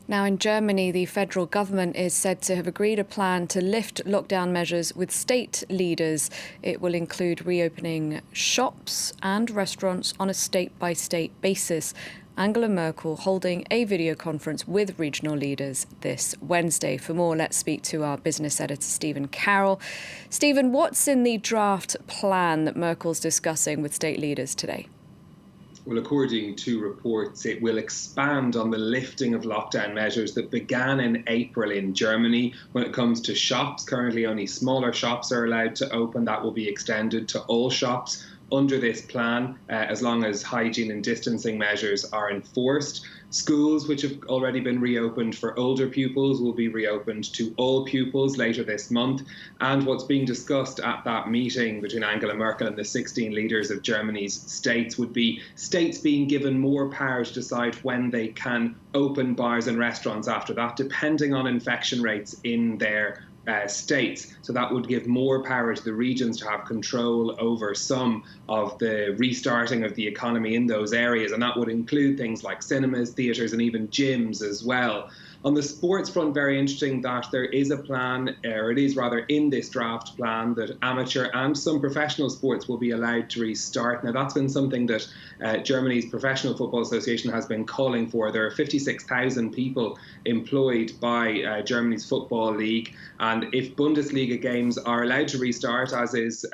Now, in Germany, the federal government is said to have agreed a plan to lift lockdown measures with state leaders. It will include reopening shops and restaurants on a state-by-state basis. Angela Merkel holding a video conference with regional leaders this Wednesday. For more, let's speak to our business editor, Stephen Carroll. Stephen, what's in the draft plan that Merkel's discussing with state leaders today? Well, according to reports, it will expand on the lifting of lockdown measures that began in April in Germany. When it comes to shops, currently only smaller shops are allowed to open. That will be extended to all shops under this plan, as long as hygiene and distancing measures are enforced. Schools, which have already been reopened for older pupils, will be reopened to all pupils later this month. And what's being discussed at that meeting between Angela Merkel and the 16 leaders of Germany's states would be states being given more power to decide when they can open bars and restaurants after that, depending on infection rates in their states. So that would give more power to the regions to have control over some of the restarting of the economy in those areas. And that would include things like cinemas, theatres, and even gyms as well. On the sports front, very interesting that there is a plan, or it is rather in this draft plan, that amateur and some professional sports will be allowed to restart. Now, that's been something that Germany's Professional Football Association has been calling for. There are 56,000 people employed by Germany's Football League. And if Bundesliga games are allowed to restart, as is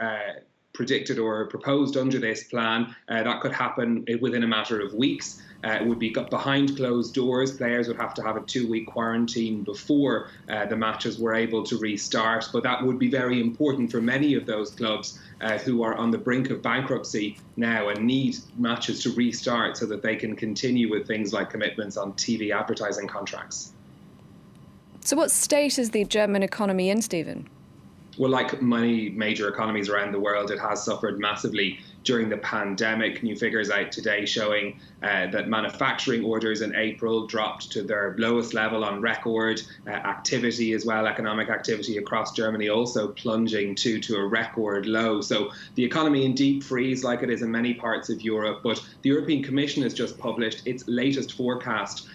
predicted or proposed under this plan, that could happen within a matter of weeks. It would be behind closed doors. Players would have to have a 2-week quarantine before the matches were able to restart. But that would be very important for many of those clubs who are on the brink of bankruptcy now and need matches to restart so that they can continue with things like commitments on TV advertising contracts. So what state is the German economy in, Stephen? Well, like many major economies around the world, it has suffered massively during the pandemic. New figures out today showing that manufacturing orders in April dropped to their lowest level on record. Activity as well, economic activity across Germany also plunging to a record low. So the economy in deep freeze like it is in many parts of Europe. But the European Commission has just published its latest forecast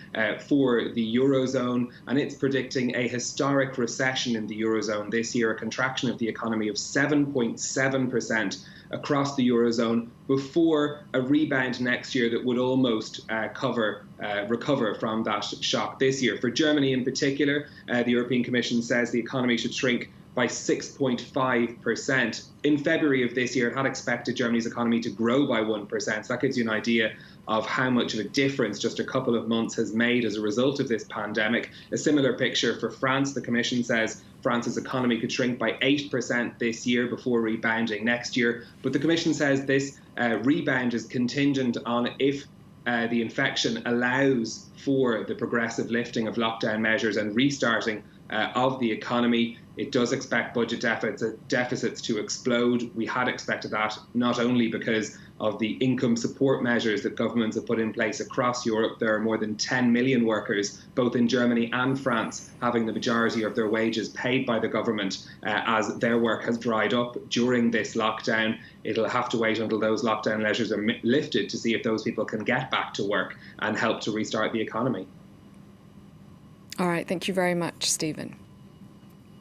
for the Eurozone, and it's predicting a historic recession in the Eurozone this year, a contraction of the economy of 7.7% across the Eurozone before a rebound next year that would almost recover from that shock this year. For Germany in particular, the European Commission says the economy should shrink by 6.5%. In February of this year, it had expected Germany's economy to grow by 1%. So that gives you an idea of how much of a difference just a couple of months has made as a result of this pandemic. A similar picture for France. The Commission says France's economy could shrink by 8% this year before rebounding next year. But the Commission says this rebound is contingent on if the infection allows for the progressive lifting of lockdown measures and restarting of the economy. It does expect budget deficits to explode. We had expected that not only because of the income support measures that governments have put in place across Europe. There are more than 10 million workers, both in Germany and France, having the majority of their wages paid by the government as their work has dried up during this lockdown. It'll have to wait until those lockdown measures are lifted to see if those people can get back to work and help to restart the economy. All right, thank you very much, Stephen.